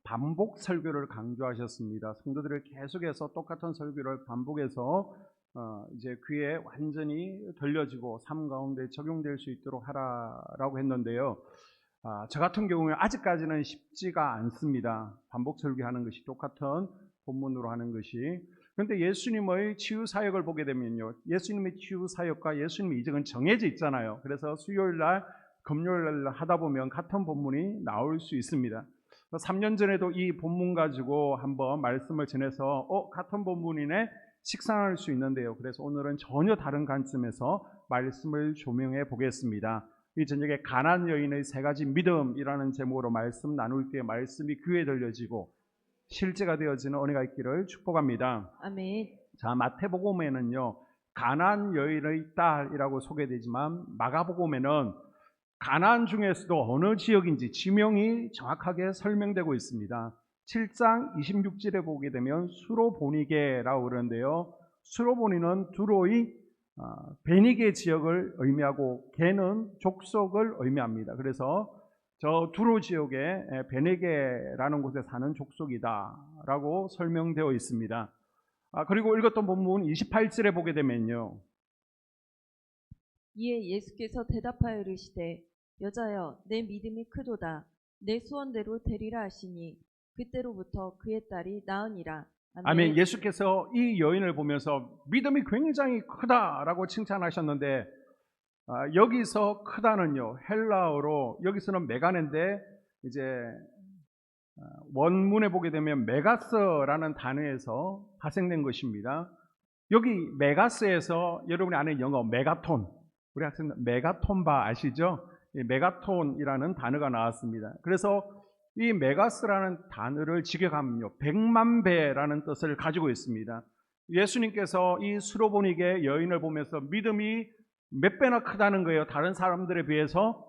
반복 설교를 강조하셨습니다. 성도들을 계속해서 똑같은 설교를 반복해서 이제 귀에 완전히 들려지고 삶 가운데 적용될 수 있도록 하라라고 했는데요. 저 같은 경우에 아직까지는 쉽지가 않습니다. 반복 설교하는 것이, 똑같은 본문으로 하는 것이. 그런데 예수님의 치유 사역을 보게 되면요, 예수님의 치유 사역과 예수님의 이적은 정해져 있잖아요. 그래서 수요일 날, 금요일 날 하다 보면 같은 본문이 나올 수 있습니다. 3년 전에도 이 본문 가지고 한번 말씀을 전해서 같은 본문이네 식상할 수 있는데요. 그래서 오늘은 전혀 다른 관점에서 말씀을 조명해 보겠습니다. 이 저녁에 가난 여인의 세 가지 믿음이라는 제목으로 말씀 나눌 때 말씀이 귀에 들려지고 실제가 되어지는 은혜가 있기를 축복합니다. 아멘. 자, 마태복음에는요, 가난 여인의 딸이라고 소개되지만 마가복음에는 가나안 중에서도 어느 지역인지 지명이 정확하게 설명되고 있습니다. 7장 26절에 보게 되면 수로보니게라고 그러는데요, 수로보니는 두로의 베니게 지역을 의미하고 게는 족속을 의미합니다. 그래서 저 두로 지역에 베니게라는 곳에 사는 족속이다라고 설명되어 있습니다. 그리고 읽었던 본문 28절에 보게 되면요, 이에 예수께서 대답하여 이르시되 여자여 내 믿음이 크도다. 내 소원대로 되리라 하시니 그때로부터 그의 딸이 나으니라. 아멘. 예수께서 이 여인을 보면서 믿음이 굉장히 크다라고 칭찬하셨는데, 여기서 크다는요, 헬라어로 여기서는 메가네인데 이제 원문에 보게 되면 메가스라는 단어에서 파생된 것입니다. 여기 메가스에서 여러분이 아는 영어 메가톤, 우리 학생들 메가톤바 아시죠? 이 메가톤이라는 단어가 나왔습니다. 그래서 이 메가스라는 단어를 직역하면요, 100만 배라는 뜻을 가지고 있습니다. 예수님께서 이 수로보니게 여인을 보면서 믿음이 몇 배나 크다는 거예요. 다른 사람들에 비해서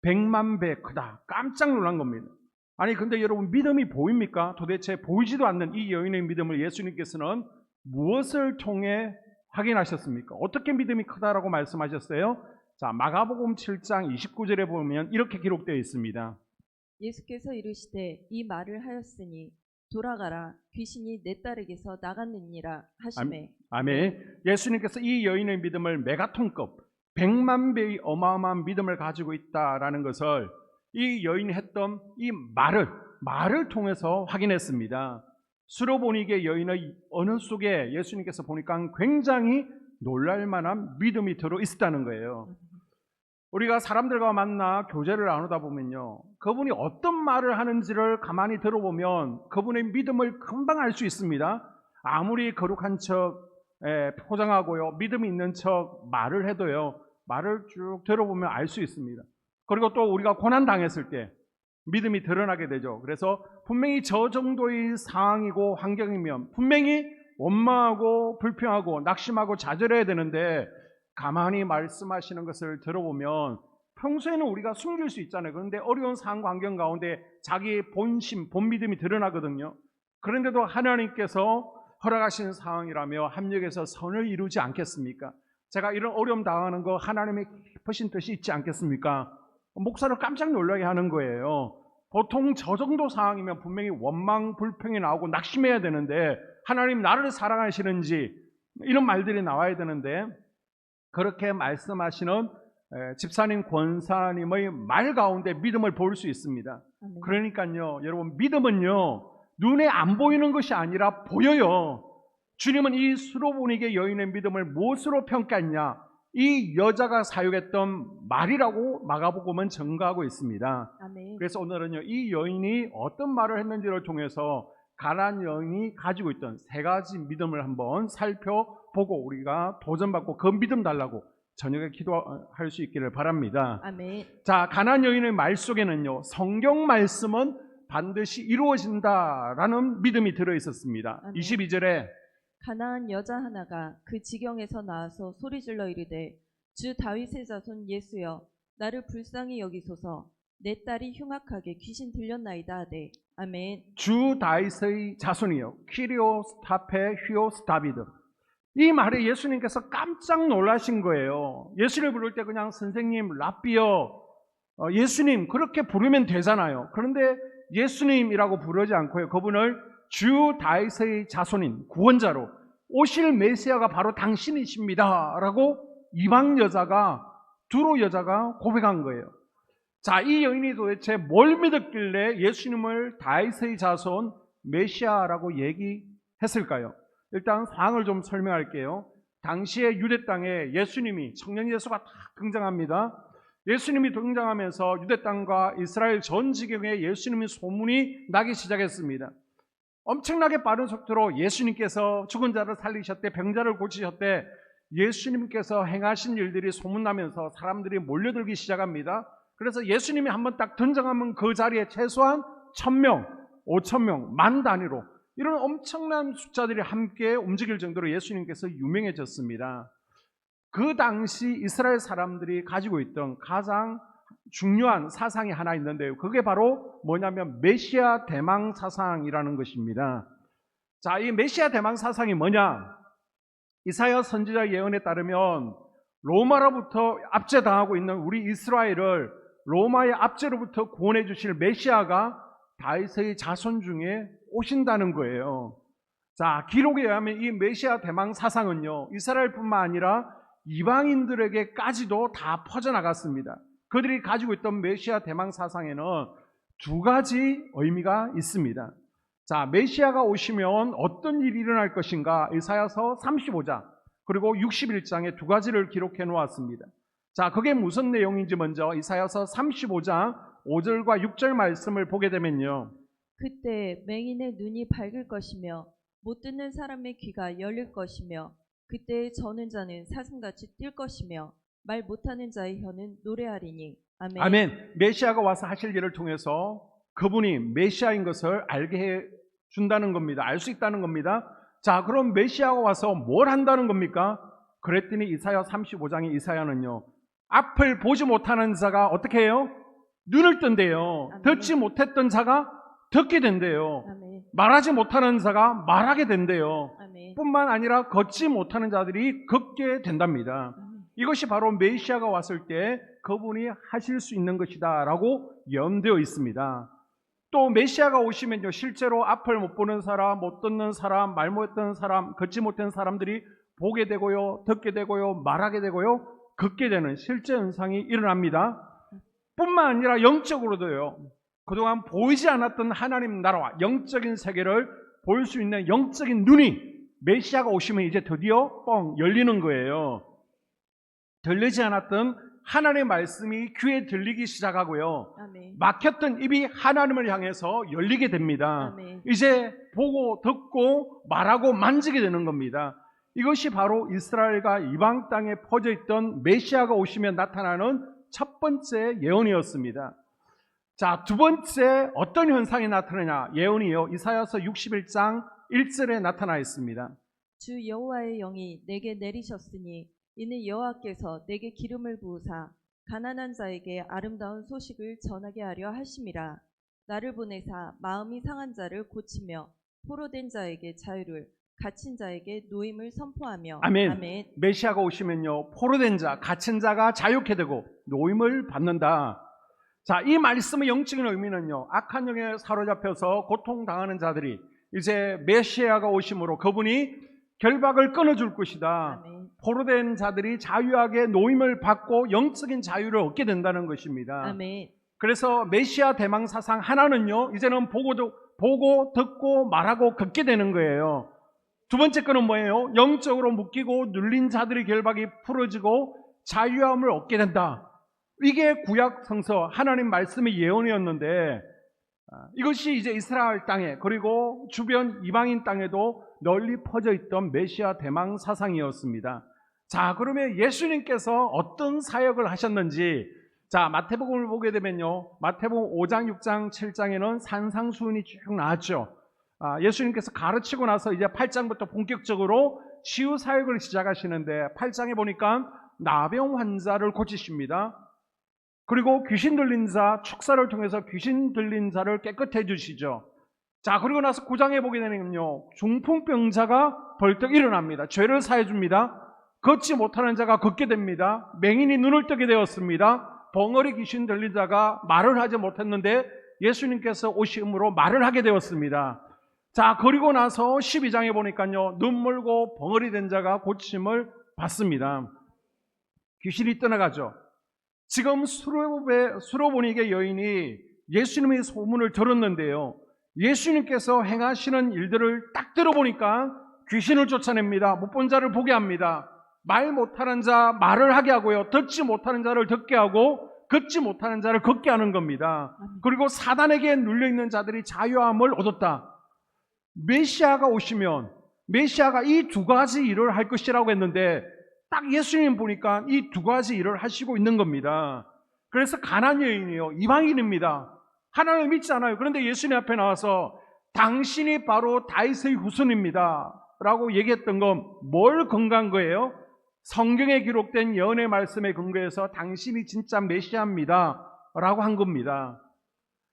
100만 배 크다. 깜짝 놀란 겁니다. 아니 근데 여러분, 믿음이 보입니까? 도대체 보이지도 않는 이 여인의 믿음을 예수님께서는 무엇을 통해 확인하셨습니까? 어떻게 믿음이 크다라고 말씀하셨어요? 자, 마가복음 7장 29절에 보면 이렇게 기록되어 있습니다. 예수께서 이르시되 이 말을 하였으니 돌아가라, 귀신이 내 딸에게서 나갔느니라 하시매. 아멘. 예수님께서 이 여인의 믿음을 메가톤급 100만 배의 어마어마한 믿음을 가지고 있다라는 것을 이 여인이 했던 이 말을 통해서 확인했습니다. 수로보니게 여인의 어느 속에 예수님께서 보니까 굉장히 놀랄만한 믿음이 들어 있었다는 거예요. 우리가 사람들과 만나 교제를 나누다 보면요, 그분이 어떤 말을 하는지를 가만히 들어보면 그분의 믿음을 금방 알 수 있습니다. 아무리 거룩한 척 포장하고요, 믿음이 있는 척 말을 해도요, 말을 쭉 들어보면 알 수 있습니다. 그리고 또 우리가 고난 당했을 때 믿음이 드러나게 되죠. 그래서 분명히 저 정도의 상황이고 환경이면 분명히 원망하고 불평하고 낙심하고 좌절해야 되는데, 가만히 말씀하시는 것을 들어보면 평소에는 우리가 숨길 수 있잖아요. 그런데 어려운 상황 환경 가운데 자기의 본심, 본믿음이 드러나거든요. 그런데도 하나님께서 허락하시는 상황이라며 합력해서 선을 이루지 않겠습니까? 제가 이런 어려움 당하는 거 하나님의 깊으신 뜻이 있지 않겠습니까? 목사를 깜짝 놀라게 하는 거예요. 보통 저 정도 상황이면 분명히 원망, 불평이 나오고 낙심해야 되는데, 하나님 나를 사랑하시는지 이런 말들이 나와야 되는데, 그렇게 말씀하시는 집사님, 권사님의 말 가운데 믿음을 볼 수 있습니다. 그러니까요, 여러분, 믿음은요, 눈에 안 보이는 것이 아니라 보여요. 주님은 이 수로보니게 여인의 믿음을 무엇으로 평가했냐? 이 여자가 사용했던 말이라고 마가복음은 증거하고 있습니다. 아멘. 그래서 오늘은요, 이 여인이 어떤 말을 했는지를 통해서 가나안 여인이 가지고 있던 세 가지 믿음을 한번 살펴보고 우리가 도전받고 그 믿음 달라고 저녁에 기도할 수 있기를 바랍니다. 아멘. 자, 가나안 여인의 말 속에는요, 성경 말씀은 반드시 이루어진다라는 믿음이 들어 있었습니다. 아멘. 22절에 가나안 여자 하나가 그 지경에서 나와서 소리질러 이르되 주 다윗의 자손 예수여 나를 불쌍히 여기소서, 내 딸이 흉악하게 귀신 들렸나이다 하되. 아멘. 주 다윗의 자손이요, 키리오스타페 휘오스다비드. 이 말에 예수님께서 깜짝 놀라신 거예요. 예수를 부를 때 그냥 선생님, 랍비여, 예수님 그렇게 부르면 되잖아요. 그런데 예수님이라고 부르지 않고요. 그분을 주 다윗의 자손인 구원자로 오실 메시아가 바로 당신이십니다 라고 이방 여자가 두로 여자가 고백한 거예요. 자, 이 여인이 도대체 뭘 믿었길래 예수님을 다윗의 자손 메시아라고 얘기했을까요? 일단 상황을 좀 설명할게요. 당시에 유대 땅에 예수님이, 청년 예수가 딱 등장합니다. 예수님이 등장하면서 유대 땅과 이스라엘 전 지경에 예수님의 소문이 나기 시작했습니다. 엄청나게 빠른 속도로 예수님께서 죽은 자를 살리셨대, 병자를 고치셨대, 예수님께서 행하신 일들이 소문나면서 사람들이 몰려들기 시작합니다. 그래서 예수님이 한번 딱 등장하면 그 자리에 최소한 1,000명, 5,000명, 만 단위로 이런 엄청난 숫자들이 함께 움직일 정도로 예수님께서 유명해졌습니다. 그 당시 이스라엘 사람들이 가지고 있던 가장 중요한 사상이 하나 있는데요. 그게 바로 뭐냐면 메시아 대망 사상이라는 것입니다. 자, 이 메시아 대망 사상이 뭐냐? 이사야 선지자 예언에 따르면 로마로부터 압제당하고 있는 우리 이스라엘을 로마의 압제로부터 구원해 주실 메시아가 다윗의 자손 중에 오신다는 거예요. 자, 기록에 의하면 이 메시아 대망 사상은요, 이스라엘뿐만 아니라 이방인들에게까지도 다 퍼져나갔습니다. 그들이 가지고 있던 메시아 대망 사상에는 두 가지 의미가 있습니다. 자, 메시아가 오시면 어떤 일이 일어날 것인가? 이사야서 35장 그리고 61장에 두 가지를 기록해 놓았습니다. 자, 그게 무슨 내용인지 먼저 이사야서 35장 5절과 6절 말씀을 보게 되면요. 그때 맹인의 눈이 밝을 것이며 못 듣는 사람의 귀가 열릴 것이며 그때 저는 자는 사슴같이 뛸 것이며 말 못하는 자의 혀는 노래하리니. 아멘. 아멘. 메시아가 와서 하실 일을 통해서 그분이 메시아인 것을 알게 해 준다는 겁니다. 알 수 있다는 겁니다. 자, 그럼 메시아가 와서 뭘 한다는 겁니까? 그랬더니 이사야 35장의 이사야는요, 앞을 보지 못하는 자가 어떻게 해요? 눈을 뜬대요. 아멘. 듣지 못했던 자가 듣게 된대요. 아멘. 말하지 못하는 자가 말하게 된대요. 아멘. 뿐만 아니라 걷지 못하는 자들이 걷게 된답니다. 이것이 바로 메시아가 왔을 때 그분이 하실 수 있는 것이다 라고 예언되어 있습니다. 또 메시아가 오시면요, 실제로 앞을 못 보는 사람, 못 듣는 사람, 말 못했던 사람, 걷지 못한 사람들이 보게 되고요, 듣게 되고요, 말하게 되고요, 걷게 되는 실제 현상이 일어납니다. 뿐만 아니라 영적으로도요, 그동안 보이지 않았던 하나님 나라와 영적인 세계를 볼 수 있는 영적인 눈이 메시아가 오시면 이제 드디어 뻥 열리는 거예요. 들리지 않았던 하나님의 말씀이 귀에 들리기 시작하고요. 아멘. 막혔던 입이 하나님을 향해서 열리게 됩니다. 아멘. 이제 보고 듣고 말하고 만지게 되는 겁니다. 이것이 바로 이스라엘과 이방 땅에 퍼져 있던 메시아가 오시면 나타나는 첫 번째 예언이었습니다. 자, 두 번째 어떤 현상이 나타나냐? 예언이요, 이사야서 61장 1절에 나타나 있습니다. 주 여호와의 영이 내게 내리셨으니 이는 여호와께서 내게 기름을 부으사 가난한 자에게 아름다운 소식을 전하게 하려 하심이라. 나를 보내사 마음이 상한 자를 고치며 포로된 자에게 자유를, 갇힌 자에게 노임을 선포하며. 아멘. 아멘. 메시아가 오시면요, 포로된 자, 갇힌 자가 자유케 되고 노임을 받는다. 자, 이 말씀의 영적인 의미는요, 악한 영에 사로잡혀서 고통당하는 자들이 이제 메시아가 오심으로 그분이 결박을 끊어줄 것이다. 아멘. 포로된 자들이 자유하게 노임을 받고 영적인 자유를 얻게 된다는 것입니다. 아멘. 그래서 메시아 대망 사상 하나는요, 이제는 보고 듣고 말하고 걷게 되는 거예요. 두 번째 거는 뭐예요? 영적으로 묶이고 눌린 자들의 결박이 풀어지고 자유함을 얻게 된다. 이게 구약 성서 하나님 말씀의 예언이었는데, 이것이 이제 이스라엘 땅에 그리고 주변 이방인 땅에도 널리 퍼져 있던 메시아 대망 사상이었습니다. 자, 그러면 예수님께서 어떤 사역을 하셨는지, 자, 마태복음을 보게 되면요, 마태복음 5장, 6장, 7장에는 산상수훈이 쭉 나왔죠. 예수님께서 가르치고 나서 이제 8장부터 본격적으로 치유 사역을 시작하시는데, 8장에 보니까 나병 환자를 고치십니다. 그리고 귀신 들린 자, 축사를 통해서 귀신 들린 자를 깨끗해 주시죠. 자, 그리고 나서 9장에 보게 되면요, 중풍병자가 벌떡 일어납니다. 죄를 사해 줍니다. 걷지 못하는 자가 걷게 됩니다. 맹인이 눈을 뜨게 되었습니다. 벙어리 귀신 들린 자가 말을 하지 못했는데 예수님께서 오심으로 말을 하게 되었습니다. 자, 그리고 나서 12장에 보니까요, 눈물고 벙어리 된 자가 고침을 받습니다. 귀신이 떠나가죠. 지금 수로보니게 여인이 예수님의 소문을 들었는데요, 예수님께서 행하시는 일들을 딱 들어보니까 귀신을 쫓아냅니다. 못 본 자를 보게 합니다. 말 못하는 자 말을 하게 하고요, 듣지 못하는 자를 듣게 하고 걷지 못하는 자를 걷게 하는 겁니다. 그리고 사단에게 눌려있는 자들이 자유함을 얻었다. 메시아가 오시면 메시아가 이 두 가지 일을 할 것이라고 했는데 딱 예수님 보니까 이 두 가지 일을 하시고 있는 겁니다. 그래서 가나안 여인이요, 이방인입니다. 하나님을 믿지 않아요. 그런데 예수님 앞에 나와서 당신이 바로 다윗의 후손입니다 라고 얘기했던 건 뭘 근거한 거예요? 성경에 기록된 예언의 말씀에 근거해서 당신이 진짜 메시아입니다 라고 한 겁니다.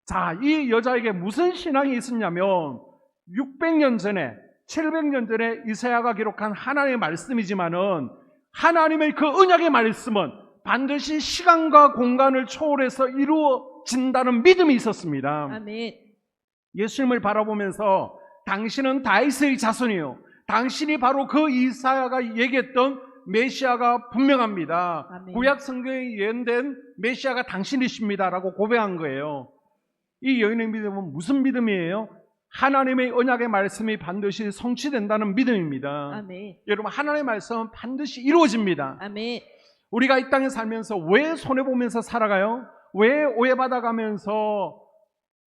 자, 이 여자에게 무슨 신앙이 있었냐면 600년 전에 700년 전에 이사야가 기록한 하나님의 말씀이지만은 하나님의 그 언약의 말씀은 반드시 시간과 공간을 초월해서 이루어진다는 믿음이 있었습니다. 아멘. 예수님을 바라보면서 당신은 다윗의 자손이요, 당신이 바로 그 이사야가 얘기했던 메시아가 분명합니다. 아멘. 구약 성경에 예언된 메시아가 당신이십니다라고 고백한 거예요. 이 여인의 믿음은 무슨 믿음이에요? 하나님의 언약의 말씀이 반드시 성취된다는 믿음입니다. 아멘. 여러분, 하나님의 말씀은 반드시 이루어집니다. 아멘. 우리가 이 땅에 살면서 왜 손해보면서 살아가요? 왜 오해받아가면서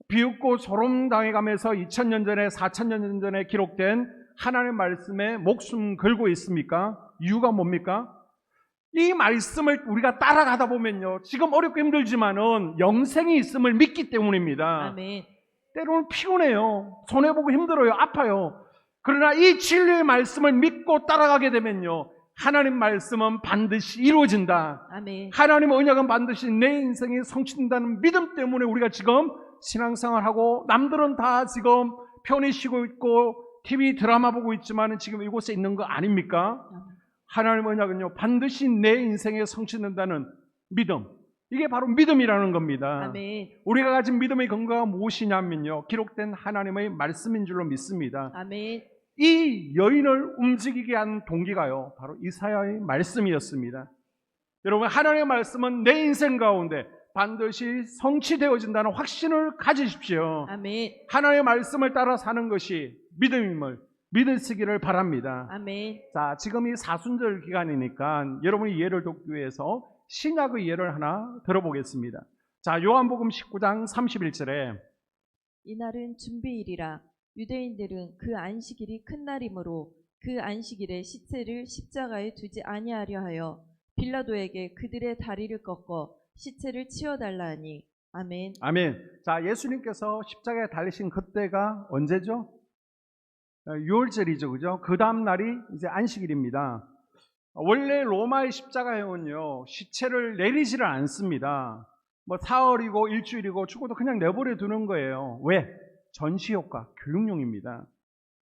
비웃고 조롱당해가면서 2000년 전에 4000년 전에 기록된 하나님의 말씀에 목숨 걸고 있습니까? 이유가 뭡니까? 이 말씀을 우리가 따라가다 보면요, 지금 어렵고 힘들지만은 영생이 있음을 믿기 때문입니다. 아멘. 때로는 피곤해요. 손해보고 힘들어요. 아파요. 그러나 이 진리의 말씀을 믿고 따라가게 되면요, 하나님 말씀은 반드시 이루어진다. 아멘. 하나님의 언약은 반드시 내 인생에 성취된다는 믿음 때문에 우리가 지금 신앙생활하고, 남들은 다 지금 편히 쉬고 있고 TV 드라마 보고 있지만 지금 이곳에 있는 거 아닙니까? 하나님의 언약은요, 반드시 내 인생에 성취된다는 믿음, 이게 바로 믿음이라는 겁니다. 아멘. 우리가 가진 믿음의 근거가 무엇이냐면요, 기록된 하나님의 말씀인 줄로 믿습니다. 아멘. 이 여인을 움직이게 한 동기가요, 바로 이사야의 말씀이었습니다. 여러분, 하나님의 말씀은 내 인생 가운데 반드시 성취되어진다는 확신을 가지십시오. 아멘. 하나님의 말씀을 따라 사는 것이 믿음임을 믿으시기를 바랍니다. 아멘. 자, 지금 이 사순절 기간이니까 여러분이 예를 돕기 위해서 신약의 예를 하나 들어보겠습니다. 자, 요한복음 19장 31절에 이날은 준비일이라 유대인들은 그 안식일이 큰 날이므로 그 안식일에 시체를 십자가에 두지 아니하려 하여 빌라도에게 그들의 다리를 꺾어 시체를 치워달라 하니. 아멘. 아멘. 자, 예수님께서 십자가에 달리신 그때가 언제죠? 6월절이죠, 그죠? 그 다음 날이 이제 안식일입니다. 원래 로마의 십자가형은요, 시체를 내리지를 않습니다. 뭐 사흘이고 일주일이고 죽어도 그냥 내버려 두는 거예요. 왜? 전시효과, 교육용입니다.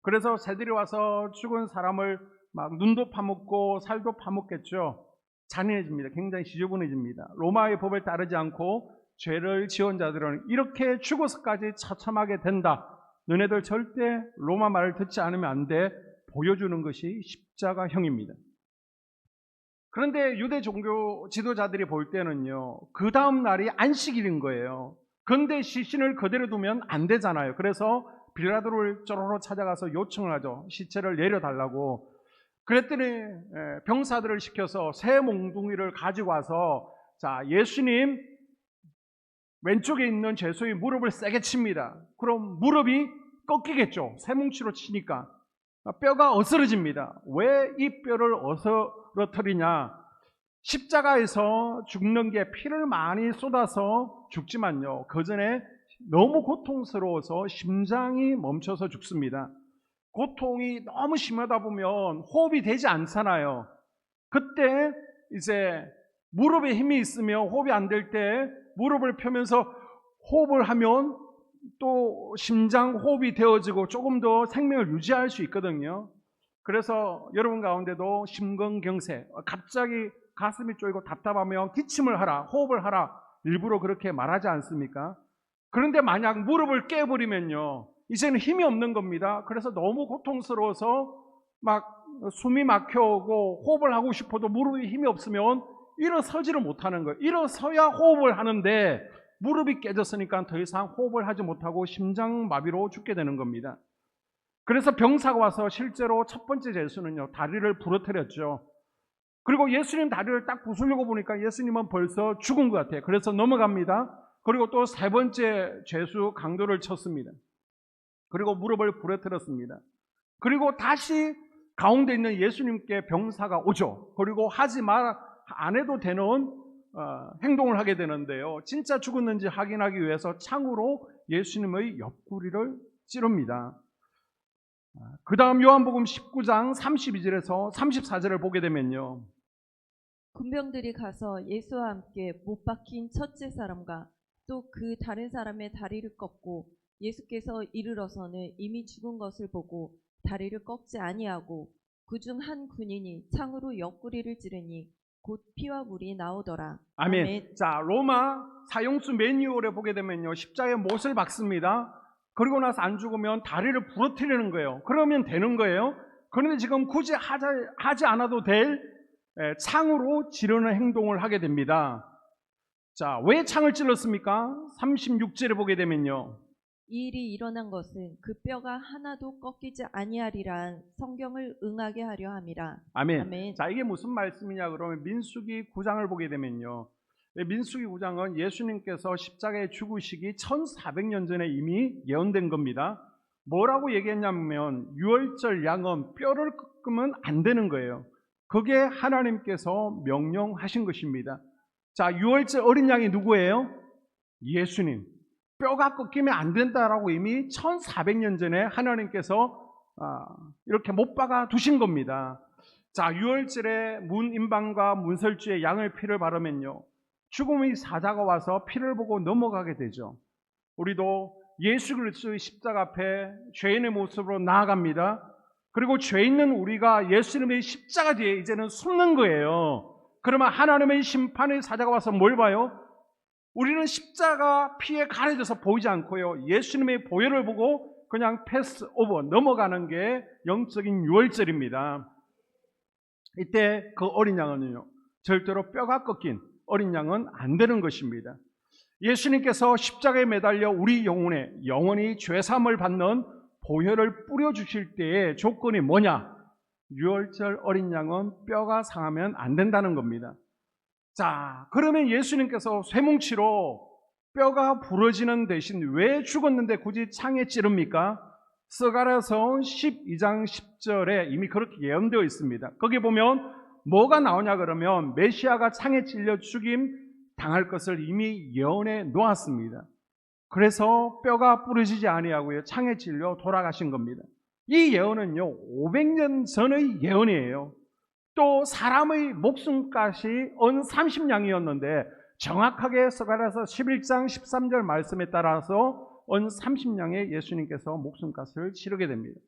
그래서 새들이 와서 죽은 사람을 막 눈도 파먹고 살도 파먹겠죠. 잔인해집니다. 굉장히 지저분해집니다. 로마의 법을 따르지 않고 죄를 지은 자들은 이렇게 죽어서까지 처참하게 된다. 너네들 절대 로마 말을 듣지 않으면 안 돼. 보여주는 것이 십자가형입니다. 그런데 유대 종교 지도자들이 볼 때는요, 그 다음 날이 안식일인 거예요. 그런데 시신을 그대로 두면 안 되잖아요. 그래서 빌라도를 쪼로로 찾아가서 요청을 하죠. 시체를 내려달라고. 그랬더니 병사들을 시켜서 새 몽둥이를 가지고 와서, 자, 예수님 왼쪽에 있는 죄수의 무릎을 세게 칩니다. 그럼 무릎이 꺾이겠죠. 새 뭉치로 치니까 뼈가 어스러집니다. 왜 이 뼈를 어스러뜨리냐? 십자가에서 죽는 게 피를 많이 쏟아서 죽지만요, 그 전에 너무 고통스러워서 심장이 멈춰서 죽습니다. 고통이 너무 심하다 보면 호흡이 되지 않잖아요. 그때 이제 무릎에 힘이 있으면 호흡이 안 될 때 무릎을 펴면서 호흡을 하면 또 심장 호흡이 되어지고 조금 더 생명을 유지할 수 있거든요. 그래서 여러분 가운데도 심근경색, 갑자기 가슴이 쪼이고 답답하면 기침을 하라, 호흡을 하라, 일부러 그렇게 말하지 않습니까? 그런데 만약 무릎을 깨버리면요, 이제는 힘이 없는 겁니다. 그래서 너무 고통스러워서 막 숨이 막혀오고 호흡을 하고 싶어도 무릎에 힘이 없으면 일어서지를 못하는 거예요. 일어서야 호흡을 하는데 무릎이 깨졌으니까 더 이상 호흡을 하지 못하고 심장마비로 죽게 되는 겁니다. 그래서 병사가 와서 실제로 첫 번째 죄수는요, 다리를 부러뜨렸죠. 그리고 예수님 다리를 딱 부수려고 보니까 예수님은 벌써 죽은 것 같아요. 그래서 넘어갑니다. 그리고 또 세 번째 죄수 강도를 쳤습니다. 그리고 무릎을 부러뜨렸습니다. 그리고 다시 가운데 있는 예수님께 병사가 오죠. 그리고 안 해도 되는 행동을 하게 되는데요, 진짜 죽었는지 확인하기 위해서 창으로 예수님의 옆구리를 찌릅니다. 그 다음 요한복음 19장 32절에서 34절을 보게 되면요, 군병들이 가서 예수와 함께 못 박힌 첫째 사람과 또 그 다른 사람의 다리를 꺾고 예수께서 이르러서는 이미 죽은 것을 보고 다리를 꺾지 아니하고 그중 한 군인이 창으로 옆구리를 찌르니 곧 피와 물이 나오더라. 아멘. 자, 로마 사형수 매뉴얼에 보게 되면요, 십자가에 못을 박습니다. 그리고 나서 안 죽으면 다리를 부러뜨리는 거예요. 그러면 되는 거예요. 그런데 지금 굳이 하지 않아도 될 창으로 찌르는 행동을 하게 됩니다. 자, 왜 창을 찔렀습니까? 36절에 보게 되면요, 이 일이 일어난 것은 그 뼈가 하나도 꺾이지 아니하리란 성경을 응하게 하려 함이라. 아멘. 아멘. 자, 이게 무슨 말씀이냐 그러면 민수기 9장을 보게 되면요, 민수기 9장은 예수님께서 십자가에 죽으시기 1400년 전에 이미 예언된 겁니다. 뭐라고 얘기했냐면 유월절 양은 뼈를 꺾으면 안 되는 거예요. 그게 하나님께서 명령하신 것입니다. 자, 유월절 어린 양이 누구예요? 예수님. 뼈가 꺾이면 안 된다라고 이미 1400년 전에 하나님께서 이렇게 못 박아 두신 겁니다. 자, 유월절에 문임방과 문설주의 양의 피를 바르면요, 죽음의 사자가 와서 피를 보고 넘어가게 되죠. 우리도 예수 그리스도의 십자가 앞에 죄인의 모습으로 나아갑니다. 그리고 죄 있는 우리가 예수님의 십자가 뒤에 이제는 숨는 거예요. 그러면 하나님의 심판의 사자가 와서 뭘 봐요? 우리는 십자가 피에 가려져서 보이지 않고요, 예수님의 보혈을 보고 그냥 패스 오버 넘어가는 게 영적인 유월절입니다. 이때 그 어린 양은요, 절대로 뼈가 꺾인 어린 양은 안 되는 것입니다. 예수님께서 십자가에 매달려 우리 영혼에 영원히 죄사함을 받는 보혈을 뿌려주실 때의 조건이 뭐냐? 유월절 어린 양은 뼈가 상하면 안 된다는 겁니다. 자, 그러면 예수님께서 쇠뭉치로 뼈가 부러지는 대신 왜 죽었는데 굳이 창에 찌릅니까? 스가랴서 12장 10절에 이미 그렇게 예언되어 있습니다. 거기 보면 뭐가 나오냐 그러면 메시아가 창에 찔려 죽임 당할 것을 이미 예언해 놓았습니다. 그래서 뼈가 부러지지 아니하고요, 창에 찔려 돌아가신 겁니다. 이 예언은요, 500년 전의 예언이에요. 또 사람의 목숨값이 은 30냥이었는데 정확하게 스가랴서 11장 13절 말씀에 따라서 은 30냥에 예수님께서 목숨값을 치르게 됩니다.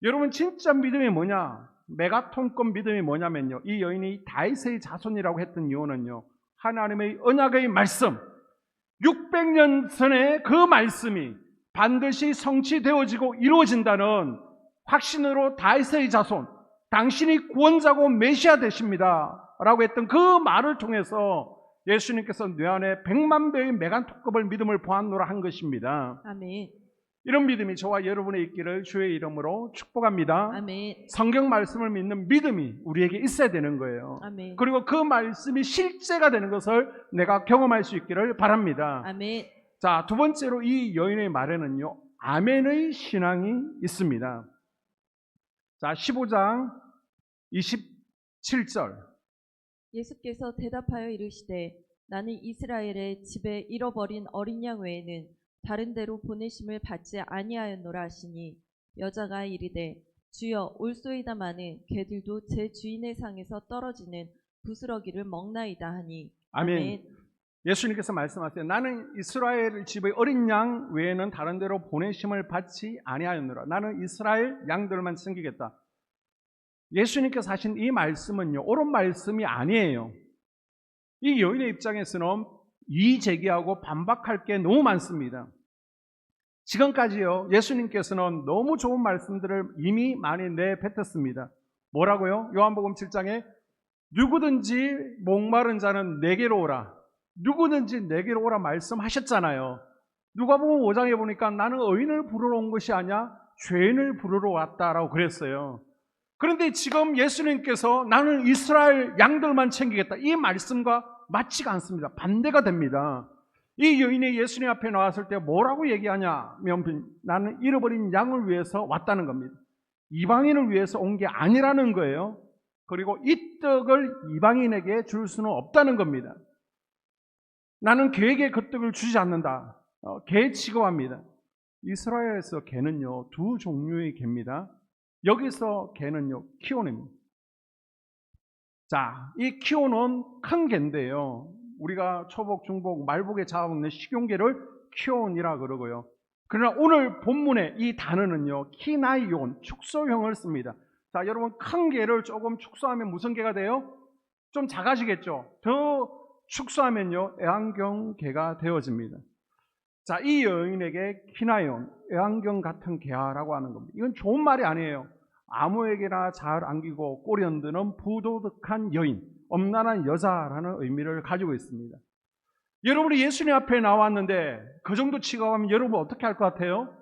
여러분, 진짜 믿음이 뭐냐? 메가톤급 믿음이 뭐냐면요, 이 여인이 다윗의 자손이라고 했던 이유는요, 하나님의 언약의 말씀, 600년 전에 그 말씀이 반드시 성취되어지고 이루어진다는 확신으로 다윗의 자손, 당신이 구원자고 메시아 되십니다 라고 했던 그 말을 통해서 예수님께서 내 안에 100만 배의 메가톤급을 믿음을 보았노라 한 것입니다. 아멘. 이런 믿음이 저와 여러분의 있기를 주의 이름으로 축복합니다. 아멘. 성경 말씀을 믿는 믿음이 우리에게 있어야 되는 거예요. 아멘. 그리고 그 말씀이 실제가 되는 것을 내가 경험할 수 있기를 바랍니다. 아멘. 자, 두 번째로 이 여인의 말에는요, 아멘의 신앙이 있습니다. 자, 15장 27절. 예수께서 대답하여 이르시되 나는 이스라엘의 집에 잃어버린 어린 양 외에는 다른 데로 보내심을 받지 아니하였노라 하시니 여자가 이르되 주여 올소이다마는 개들도 제 주인의 상에서 떨어지는 부스러기를 먹나이다 하니. 아멘. 예수님께서 말씀하세요. 나는 이스라엘 집의 어린 양 외에는 다른 데로 보내심을 받지 아니하였노라. 나는 이스라엘 양들만 섬기겠다. 예수님께서 하신 이 말씀은요, 옳은 말씀이 아니에요. 이 여인의 입장에서는 이의제기하고 반박할 게 너무 많습니다. 지금까지요, 예수님께서는 너무 좋은 말씀들을 이미 많이 내뱉었습니다. 뭐라고요? 요한복음 7장에 누구든지 목마른 자는 내게로 오라. 누구든지 내게로 오라 말씀하셨잖아요. 누가복음 5장에 보니까 나는 의인을 부르러 온 것이 아니야 죄인을 부르러 왔다라고 그랬어요. 그런데 지금 예수님께서 나는 이스라엘 양들만 챙기겠다, 이 말씀과 맞지가 않습니다. 반대가 됩니다. 이 여인이 예수님 앞에 나왔을 때 뭐라고 얘기하냐면 나는 잃어버린 양을 위해서 왔다는 겁니다. 이방인을 위해서 온 게 아니라는 거예요. 그리고 이 떡을 이방인에게 줄 수는 없다는 겁니다. 나는 개에게 그 떡을 주지 않는다. 개 취급합니다. 이스라엘에서 개는요, 두 종류의 개입니다. 여기서 개는요, 키온입니다. 자, 이 키온은 큰 개인데요, 우리가 초복, 중복, 말복에 잡아먹는 식용개를 키온이라 그러고요. 그러나 오늘 본문의 이 단어는요, 키나이온, 축소형을 씁니다. 자, 여러분, 큰 개를 조금 축소하면 무슨 개가 돼요? 좀 작아지겠죠. 더 축소하면요, 애완경 개가 되어집니다. 자, 이 여인에게 키나이온, 애완경 같은 개라고 하는 겁니다. 이건 좋은 말이 아니에요. 아무에게나 잘 안기고 꼬리 흔드는 부도덕한 여인, 엄란한 여자라는 의미를 가지고 있습니다. 여러분이 예수님 앞에 나왔는데 그 정도 취급하면 여러분 어떻게 할 것 같아요?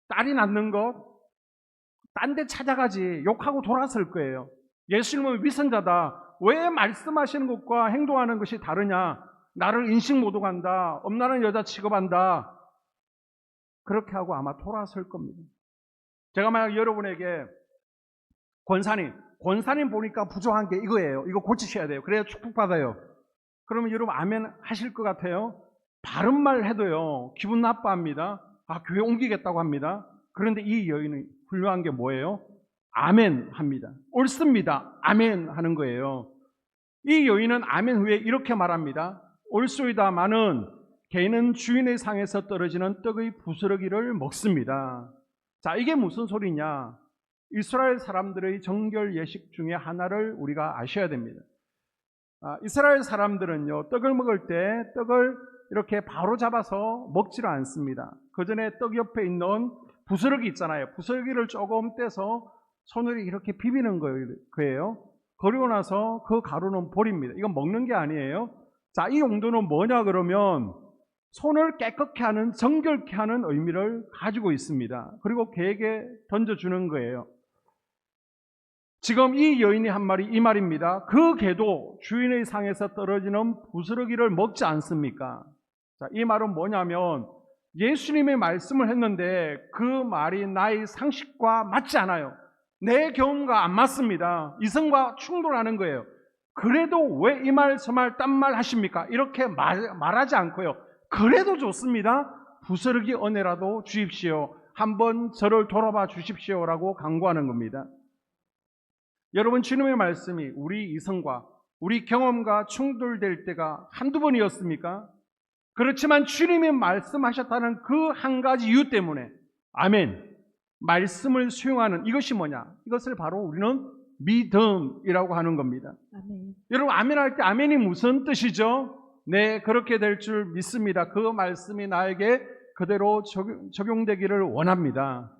딸이 낳는 것, 딴 데 찾아가지 욕하고 돌아설 거예요. 예수님은 위선자다. 왜 말씀하시는 것과 행동하는 것이 다르냐? 나를 인식 모독한다. 엄란한 여자 취급한다. 그렇게 하고 아마 돌아설 겁니다. 제가 만약 여러분에게 권사님 보니까 부족한 게 이거예요. 이거 고치셔야 돼요. 그래야 축복받아요. 그러면 여러분 아멘 하실 것 같아요? 바른 말 해도요, 기분 나빠합니다. 아, 교회 옮기겠다고 합니다. 그런데 이 여인은 훌륭한 게 뭐예요? 아멘 합니다. 옳습니다. 아멘 하는 거예요. 이 여인은 아멘 후에 이렇게 말합니다. 옳소이다마는 개는 주인의 상에서 떨어지는 떡의 부스러기를 먹습니다. 자, 이게 무슨 소리냐? 이스라엘 사람들의 정결 예식 중에 하나를 우리가 아셔야 됩니다. 이스라엘 사람들은요, 떡을 먹을 때 떡을 이렇게 바로 잡아서 먹지를 않습니다. 그 전에 떡 옆에 있는 부스러기 있잖아요. 부스러기를 조금 떼서 손으로 이렇게 비비는 거예요. 그리고 나서 그 가루는 버립니다. 이건 먹는 게 아니에요. 자, 이 용도는 뭐냐 그러면 손을 깨끗게 하는, 정결케 하는 의미를 가지고 있습니다. 그리고 개에게 던져주는 거예요. 지금 이 여인이 한 말이 이 말입니다. 그 개도 주인의 상에서 떨어지는 부스러기를 먹지 않습니까? 자, 이 말은 뭐냐면 예수님의 말씀을 했는데 그 말이 나의 상식과 맞지 않아요. 내 경험과 안 맞습니다. 이성과 충돌하는 거예요. 그래도 왜 이 말 저 말 딴 말 하십니까? 이렇게 말하지 않고요. 그래도 좋습니다. 부스러기 은혜라도 주십시오. 한번 저를 돌아봐 주십시오라고 강구하는 겁니다. 여러분, 주님의 말씀이 우리 이성과 우리 경험과 충돌될 때가 한두 번이었습니까? 그렇지만 주님이 말씀하셨다는 그 한 가지 이유 때문에 아멘, 말씀을 수용하는 이것이 뭐냐? 이것을 바로 우리는 믿음이라고 하는 겁니다. 아멘. 여러분, 아멘 할 때 아멘이 무슨 뜻이죠? 네, 그렇게 될 줄 믿습니다. 그 말씀이 나에게 그대로 적용되기를 원합니다.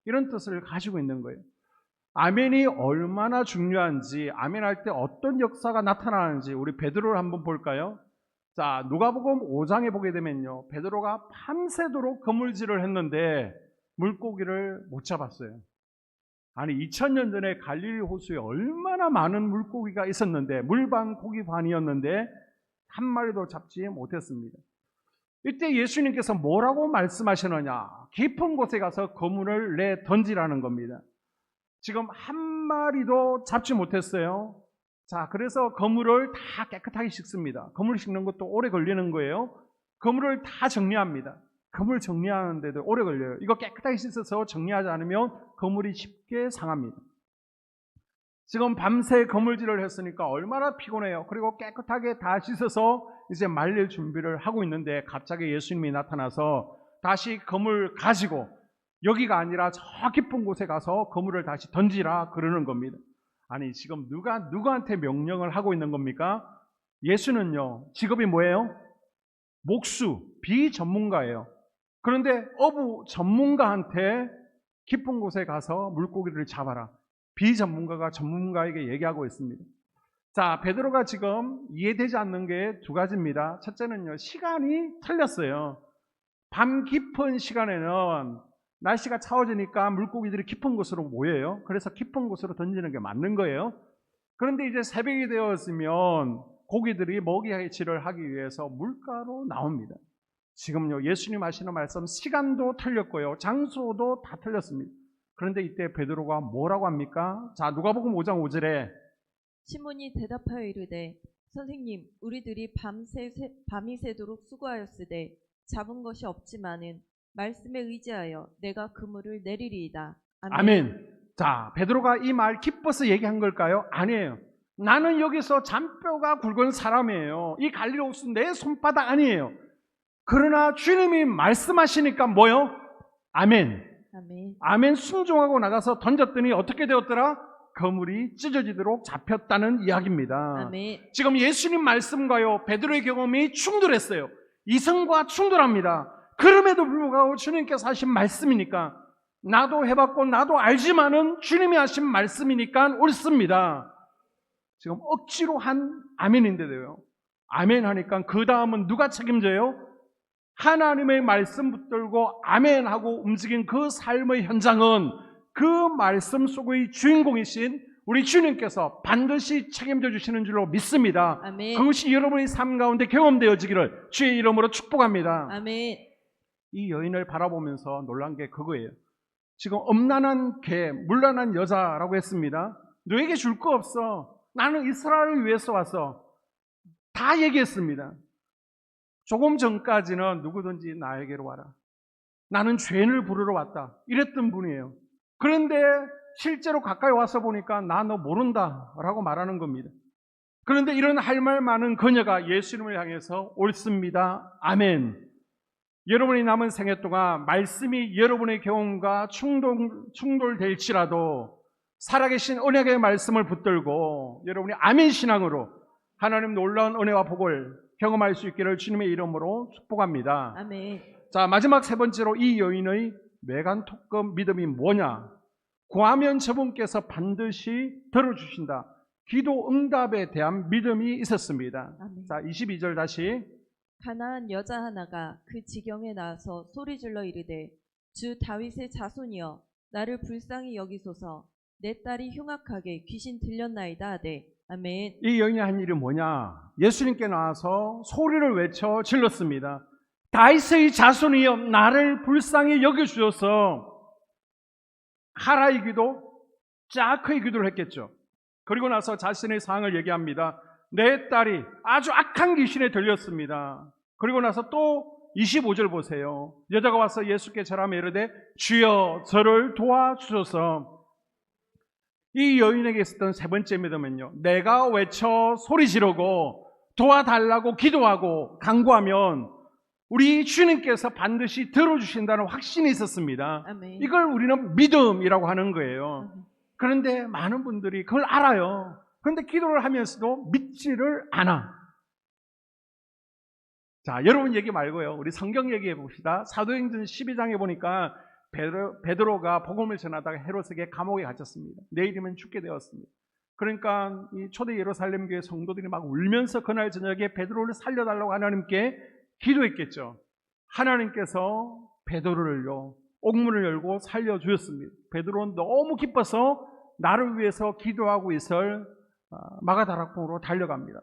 이런 뜻을 가지고 있는 거예요. 아멘이 얼마나 중요한지, 아멘 할 때 어떤 역사가 나타나는지 우리 베드로를 한번 볼까요? 자, 누가복음 5장에 보게 되면요, 베드로가 밤새도록 그물질을 했는데 물고기를 못 잡았어요. 아니, 2000년 전에 갈릴리 호수에 얼마나 많은 물고기가 있었는데, 물반 고기 반이었는데 한 마리도 잡지 못했습니다. 이때 예수님께서 뭐라고 말씀하시느냐? 깊은 곳에 가서 그물을 내 던지라는 겁니다. 지금 한 마리도 잡지 못했어요. 자, 그래서 그물을 다 깨끗하게 씻습니다. 그물 씻는 것도 오래 걸리는 거예요. 그물을 다 정리합니다. 그물 정리하는데도 오래 걸려요. 이거 깨끗하게 씻어서 정리하지 않으면 그물이 쉽게 상합니다. 지금 밤새 그물질을 했으니까 얼마나 피곤해요. 그리고 깨끗하게 다 씻어서 이제 말릴 준비를 하고 있는데 갑자기 예수님이 나타나서 다시 그물 가지고 여기가 아니라 저 깊은 곳에 가서 그물을 다시 던지라 그러는 겁니다. 아니 지금 누가 누구한테 명령을 하고 있는 겁니까? 예수는요 직업이 뭐예요? 목수, 비전문가예요. 그런데 어부 전문가한테 깊은 곳에 가서 물고기를 잡아라. 비전문가가 전문가에게 얘기하고 있습니다. 자, 베드로가 지금 이해되지 않는 게 두 가지입니다. 첫째는요, 시간이 틀렸어요. 밤 깊은 시간에는 날씨가 차워지니까 물고기들이 깊은 곳으로 모여요. 그래서 깊은 곳으로 던지는 게 맞는 거예요. 그런데 이제 새벽이 되었으면 고기들이 먹이질을 하기 위해서 물가로 나옵니다. 지금요, 예수님 하시는 말씀 시간도 틀렸고요, 장소도 다 틀렸습니다. 그런데 이때 베드로가 뭐라고 합니까? 자, 누가복음 5장 5절에 시몬이 대답하여 이르되 선생님 우리들이 밤이 새도록 수고하였으되 잡은 것이 없지만은 말씀에 의지하여 내가 그물을 내리리이다. 아멘. 자, 베드로가 이 말 기뻐서 얘기한 걸까요? 아니에요. 나는 여기서 잔뼈가 굵은 사람이에요. 이 갈릴리 옥수 내 손바닥 아니에요. 그러나 주님이 말씀하시니까 뭐요? 아멘. 아멘. 아멘 순종하고 나가서 던졌더니 어떻게 되었더라? 그물이 찢어지도록 잡혔다는 이야기입니다. 아멘. 지금 예수님 말씀과요 베드로의 경험이 충돌했어요. 이성과 충돌합니다. 그럼에도 불구하고 주님께서 하신 말씀이니까, 나도 해봤고 나도 알지만은 주님이 하신 말씀이니까 옳습니다. 지금 억지로 한 아멘인데도요, 아멘 하니까 그 다음은 누가 책임져요? 하나님의 말씀 붙들고 아멘하고 움직인 그 삶의 현장은 그 말씀 속의 주인공이신 우리 주님께서 반드시 책임져 주시는 줄로 믿습니다. 아멘. 그것이 여러분의 삶 가운데 경험되어지기를 주의 이름으로 축복합니다. 아멘. 이 여인을 바라보면서 놀란 게 그거예요. 지금 음란한 개, 물란한 여자라고 했습니다. 너에게 줄 거 없어. 나는 이스라엘을 위해서 와서 다 얘기했습니다. 조금 전까지는 누구든지 나에게로 와라. 나는 죄인을 부르러 왔다. 이랬던 분이에요. 그런데 실제로 가까이 와서 보니까 나 너 모른다 라고 말하는 겁니다. 그런데 이런 할 말 많은 그녀가 예수님을 향해서 옳습니다. 아멘. 여러분이 남은 생애 동안 말씀이 여러분의 경험과 충돌될지라도 살아계신 언약의 말씀을 붙들고 여러분이 아멘 신앙으로 하나님 놀라운 은혜와 복을 경험할 수 있기를 주님의 이름으로 축복합니다. 아멘. 자, 마지막 세 번째로 이 여인의 메간톡급 믿음이 뭐냐? 구하면 저분께서 반드시 들어주신다. 기도 응답에 대한 믿음이 있었습니다. 아멘. 자, 22절 다시. 가나안 여자 하나가 그 지경에 나와서 소리질러 이르되 주 다윗의 자손이여 나를 불쌍히 여기소서 내 딸이 흉악하게 귀신 들렸나이다 하되 아멘. 이 여인이 한 일이 뭐냐? 예수님께 나와서 소리를 외쳐 질렀습니다. 다윗의 자손이여 나를 불쌍히 여겨주셔서, 하라의 기도, 짜크의 기도를 했겠죠. 그리고 나서 자신의 상황을 얘기합니다. 내 딸이 아주 악한 귀신에 들렸습니다. 그리고 나서 또 25절 보세요. 여자가 와서 예수께 절하며 이르되 주여 저를 도와주소서. 이 여인에게 있었던 세 번째 믿음은요, 내가 외쳐 소리 지르고 도와달라고 기도하고 간구하면 우리 주님께서 반드시 들어주신다는 확신이 있었습니다. 아멘. 이걸 우리는 믿음이라고 하는 거예요. 아멘. 그런데 많은 분들이 그걸 알아요. 그런데 기도를 하면서도 믿지를 않아. 자, 여러분 얘기 말고요, 우리 성경 얘기해 봅시다. 사도행전 12장에 보니까 베드로가 복음을 전하다가 헤롯에게 감옥에 갇혔습니다. 내일이면 죽게 되었습니다. 그러니까 이 초대 예루살렘 교회 성도들이 막 울면서 그날 저녁에 베드로를 살려달라고 하나님께 기도했겠죠. 하나님께서 베드로를요 옥문을 열고 살려주셨습니다. 베드로는 너무 기뻐서 나를 위해서 기도하고 있을 마가다락봉으로 달려갑니다.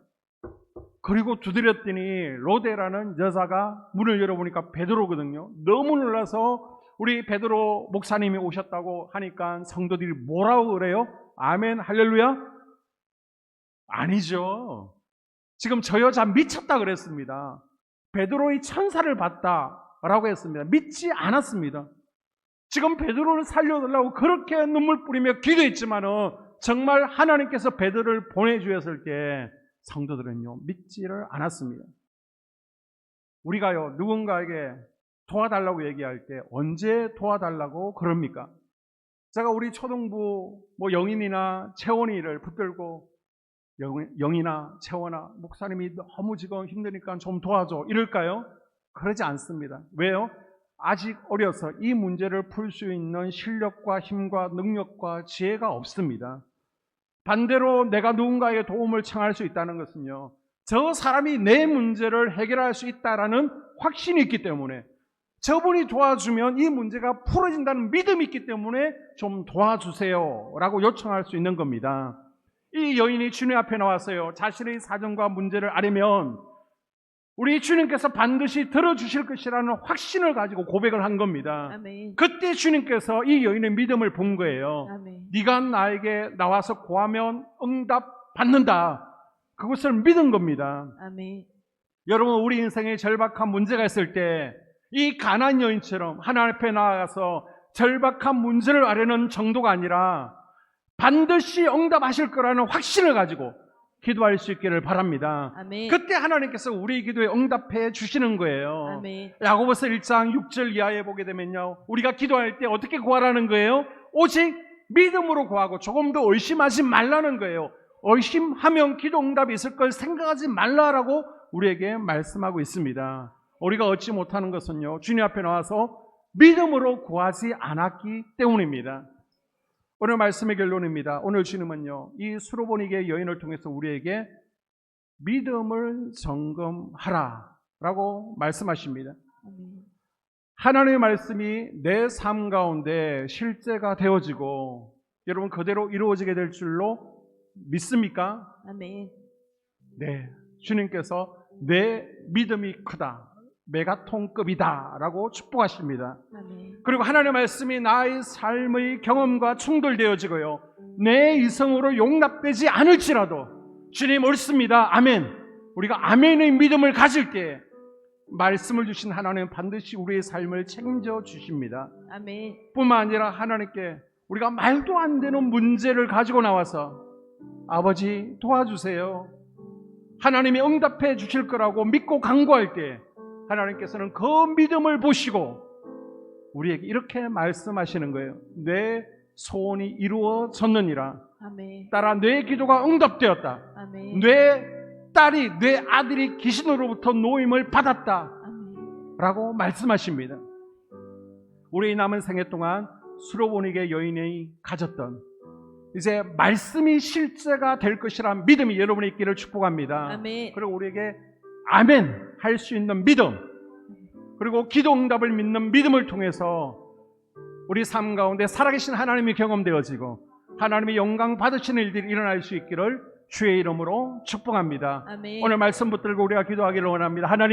그리고 두드렸더니 로데라는 여자가 문을 열어보니까 베드로거든요. 너무 놀라서 우리 베드로 목사님이 오셨다고 하니까 성도들이 뭐라고 그래요? 아멘 할렐루야? 아니죠. 지금 저 여자 미쳤다 그랬습니다. 베드로의 천사를 봤다라고 했습니다. 믿지 않았습니다. 지금 베드로를 살려달라고 그렇게 눈물 뿌리며 기도했지만은 정말 하나님께서 베드로를 보내주셨을 때 성도들은요 믿지를 않았습니다. 우리가요 누군가에게 도와달라고 얘기할 때 언제 도와달라고 그럽니까? 제가 우리 초등부 영인이나 채원이를 붙들고 영이나 채원아 목사님이 너무 지금 힘드니까 좀 도와줘 이럴까요? 그러지 않습니다. 왜요? 아직 어려서 이 문제를 풀 수 있는 실력과 힘과 능력과 지혜가 없습니다. 반대로 내가 누군가에게 도움을 청할 수 있다는 것은요, 저 사람이 내 문제를 해결할 수 있다라는 확신이 있기 때문에, 저분이 도와주면 이 문제가 풀어진다는 믿음이 있기 때문에 좀 도와주세요 라고 요청할 수 있는 겁니다. 이 여인이 주님 앞에 나왔어요. 자신의 사정과 문제를 아뢰면 우리 주님께서 반드시 들어주실 것이라는 확신을 가지고 고백을 한 겁니다. 아멘. 그때 주님께서 이 여인의 믿음을 본 거예요. 아멘. 네가 나에게 나와서 구하면 응답 받는다. 그것을 믿은 겁니다. 아멘. 여러분, 우리 인생에 절박한 문제가 있을 때 이 가나안 여인처럼 하나님 앞에 나아가서 절박한 문제를 아뢰는 정도가 아니라 반드시 응답하실 거라는 확신을 가지고 기도할 수 있기를 바랍니다. 아멘. 그때 하나님께서 우리 기도에 응답해 주시는 거예요. 아멘. 야고보서 1장 6절 이하에 보게 되면요, 우리가 기도할 때 어떻게 구하라는 거예요? 오직 믿음으로 구하고 조금 더 의심하지 말라는 거예요. 의심하면 기도 응답이 있을 걸 생각하지 말라라고 우리에게 말씀하고 있습니다. 우리가 얻지 못하는 것은요, 주님 앞에 나와서 믿음으로 구하지 않았기 때문입니다. 오늘 말씀의 결론입니다. 오늘 주님은요, 이 수로보니게 여인을 통해서 우리에게 믿음을 점검하라 라고 말씀하십니다. 아멘. 하나님의 말씀이 내 삶 가운데 실제가 되어지고 여러분 그대로 이루어지게 될 줄로 믿습니까? 아멘. 네, 주님께서 내 믿음이 크다, 메가톤급이다 라고 축복하십니다. 아멘. 그리고 하나님의 말씀이 나의 삶의 경험과 충돌되어지고요, 내 이성으로 용납되지 않을지라도 주님 옳습니다, 아멘. 우리가 아멘의 믿음을 가질 때 말씀을 주신 하나님은 반드시 우리의 삶을 책임져 주십니다. 아멘. 뿐만 아니라 하나님께 우리가 말도 안 되는 문제를 가지고 나와서 아버지 도와주세요, 하나님이 응답해 주실 거라고 믿고 간구할 때 하나님께서는 그 믿음을 보시고 우리에게 이렇게 말씀하시는 거예요. 내 소원이 이루어졌느니라. 아멘. 따라 내 기도가 응답되었다. 아멘. 내 딸이, 내 아들이 귀신으로부터 노임을 받았다 아멘. 라고 말씀하십니다. 우리 남은 생애 동안 수로보니게 여인이 가졌던 이제 말씀이 실제가 될 것이란 믿음이 여러분의 있기를 축복합니다. 아멘. 그리고 우리에게 아멘 할 수 있는 믿음, 그리고 기도 응답을 믿는 믿음을 통해서 우리 삶 가운데 살아계신 하나님이 경험되어지고 하나님의 영광 받으시는 일들이 일어날 수 있기를 주의 이름으로 축복합니다. 아멘. 오늘 말씀 붙들고 우리가 기도하기를 원합니다. 하나님